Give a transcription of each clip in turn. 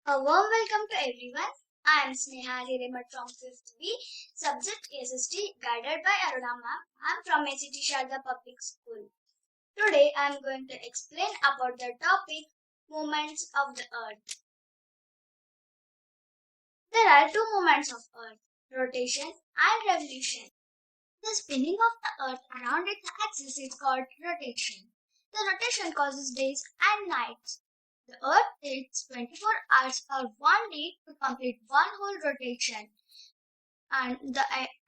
A warm welcome to everyone. I am Sneha Hiremat from 5th B, subject SST, guided by Aruna ma'am. I am from ACT Sharda Public School. Today I am going to explain about the topic movements of the earth. There are two movements of earth, rotation and revolution. The spinning of the earth around its axis is called rotation. The rotation causes days and nights. The earth takes 24 hours or 1 day to complete one whole rotation, and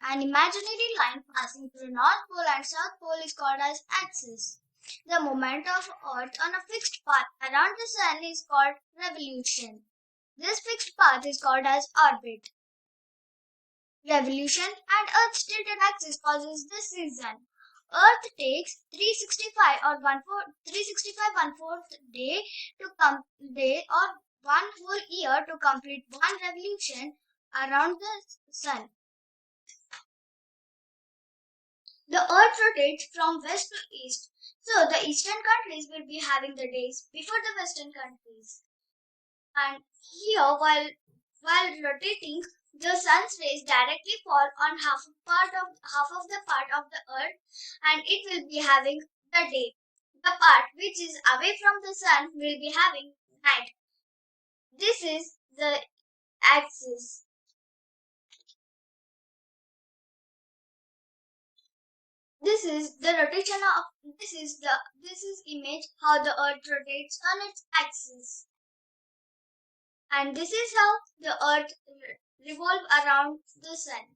an imaginary line passing through North Pole and South Pole is called as axis. The movement of earth on a fixed path around the sun is called revolution. This fixed path is called as orbit. Revolution and Earth's tilted axis causes the season. Earth takes 365 or 1/4 day to day or one whole year to complete one revolution around the sun. The Earth rotates from west to east, so the eastern countries will be having the days before the western countries. And here, while rotating, the sun's rays directly fall on half of the part of the earth, and it will be having the day. The part which is away from the sun will be having night. This is the axis. This is the rotation of this is image how the earth rotates on its axis. And this is how the earth revolves around the sun.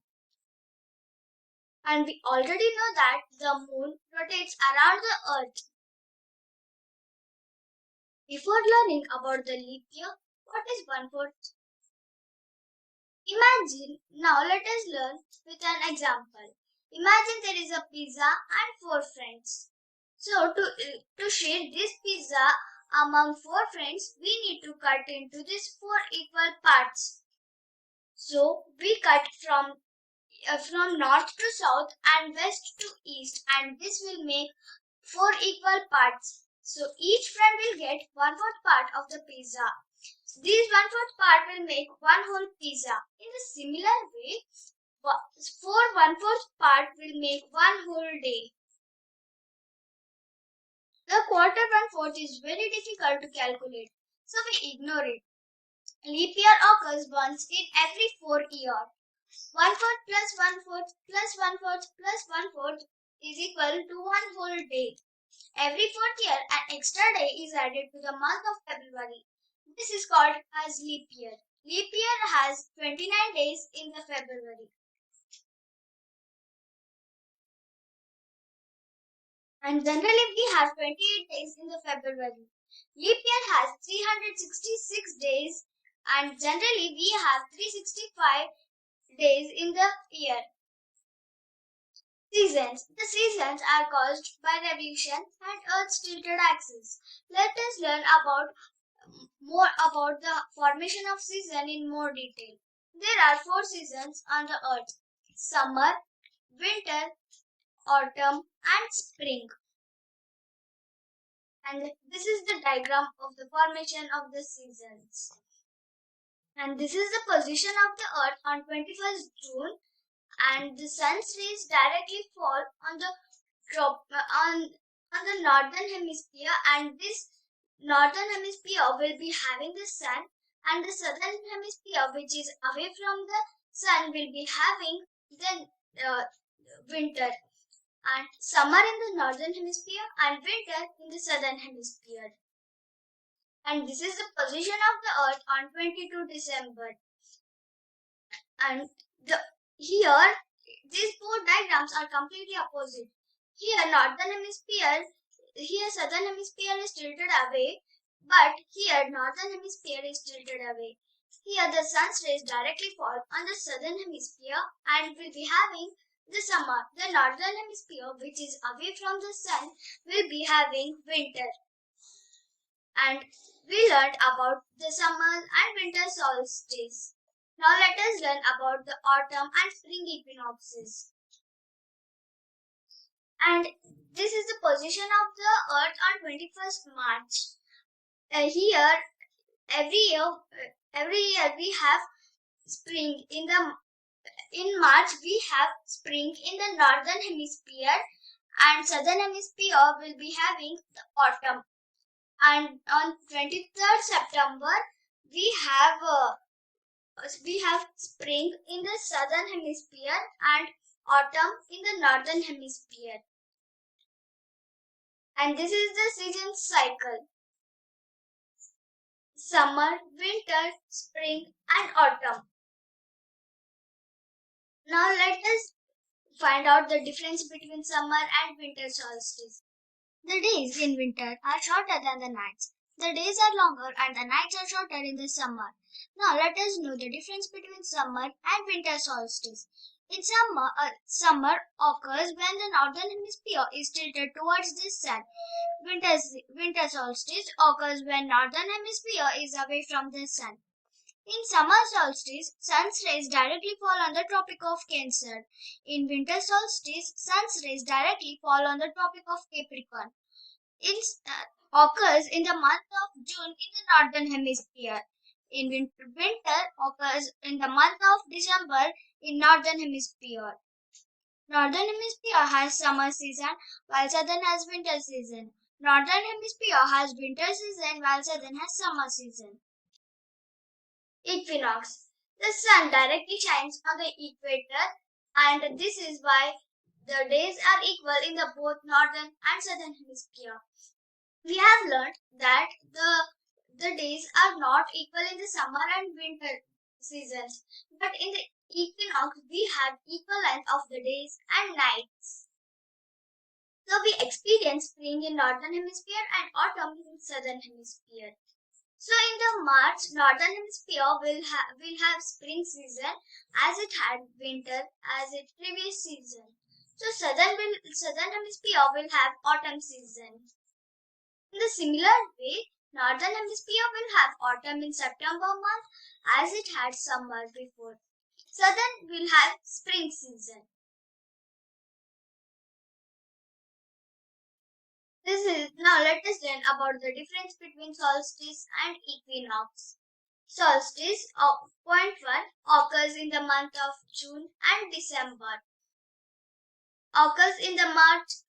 And we already know that the moon rotates around the earth. Before learning about the leap year, what is 1/4? Imagine, now let us learn with an example. Imagine there is a pizza and 4 friends. So to share this pizza among 4 friends, we need to cut into these 4 equal parts. So we cut from north to south and west to east, and this will make 4 equal parts. So each friend will get 1/4 part of the pizza. These 1/4 part will make one whole pizza. In a similar way, 4 1/4 part will make one whole day. The quarter 1/4 is very difficult to calculate, so we ignore it. Leap year occurs once in every 4 years. 1/4 plus 1/4 plus 1/4 plus 1/4 is equal to one whole day. Every 4th year, an extra day is added to the month of February. This is called as leap year. Leap year has 29 days in the February. And generally we have 28 days in the February. Leap year has 366 days, and generally we have 365 days in the year. Seasons. The seasons are caused by revolution and Earth's tilted axis. Let us learn more about the formation of season in more detail. There are 4 seasons on the Earth: summer, winter, autumn, and spring. And this is the diagram of the formation of the seasons. And this is the position of the Earth on 21st June, and the sun's rays directly fall on the northern hemisphere, and this northern hemisphere will be having the sun, and the southern hemisphere, which is away from the sun, will be having the winter, and summer in the northern hemisphere and winter in the southern hemisphere. And this is the position of the Earth on 22 December. And here, these 4 diagrams are completely opposite. Here, southern hemisphere is tilted away, but here, northern hemisphere is tilted away. Here, the sun's rays directly fall on the southern hemisphere and will be having the summer. The northern hemisphere, which is away from the sun, will be having winter. And we learned about the summer and winter solstice. Now let us learn about the autumn and spring equinoxes. And this is the position of the Earth on 21st March. Here, every year, Every year we have spring in March we have spring in the northern hemisphere, and southern hemisphere will be having the autumn. And on 23rd September we have spring in the southern hemisphere and autumn in the northern hemisphere. And this is the season cycle: summer, winter, spring, and autumn. Now let us find out the difference between summer and winter solstice. The days in winter are shorter than the nights. The days are longer and the nights are shorter in the summer. Now let us know the difference between summer and winter solstice. In summer occurs when the northern hemisphere is tilted towards the sun. Winter solstice occurs when northern hemisphere is away from the sun. In summer solstice, sun's rays directly fall on the Tropic of Cancer. In winter solstice, sun's rays directly fall on the Tropic of Capricorn. It occurs in the month of June in the northern hemisphere. In winter occurs in the month of December in northern hemisphere. Northern hemisphere has summer season while southern has winter season. Northern hemisphere has winter season while southern has summer season. Equinox. The sun directly shines on the equator, and this is why the days are equal in the both northern and southern hemisphere. We have learned that the days are not equal in the summer and winter seasons, but in the equinox we have equal length of the days and nights. So we experience spring in northern hemisphere and autumn in southern hemisphere. So in the March, northern hemisphere will have spring season as it had winter as its previous season. So southern hemisphere will have autumn season. In the similar way, northern hemisphere will have autumn in September month as it had summer before. Southern will have spring season. Now let us learn about the difference between solstice and equinox. Solstice point 1 occurs in the month of June and December. Occurs in the month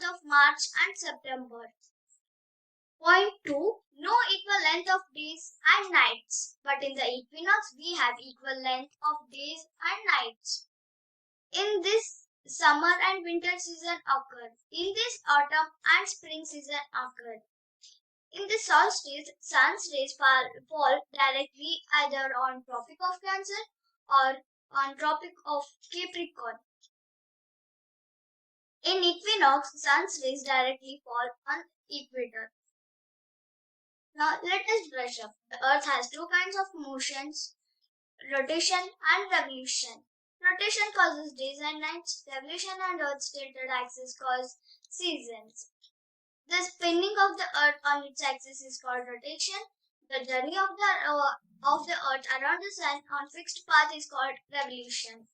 of March and September. Point 2, no equal length of days and nights, but in the equinox we have equal length of days and nights. In this, summer and winter season occur. In this, autumn and spring season occur. In the solstice, sun's rays fall directly either on Tropic of Cancer or on Tropic of Capricorn. In equinox, sun's rays directly fall on equator. Now let us brush up. The earth has two kinds of motions: rotation and revolution. Rotation causes days and nights. Revolution and Earth's tilted axis cause seasons. The spinning of the Earth on its axis is called rotation. The journey of the Earth around the Sun on fixed path is called revolution.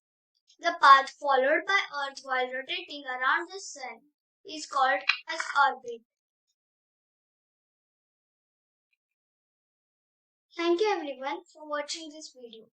The path followed by Earth while rotating around the Sun is called as orbit. Thank you everyone for watching this video.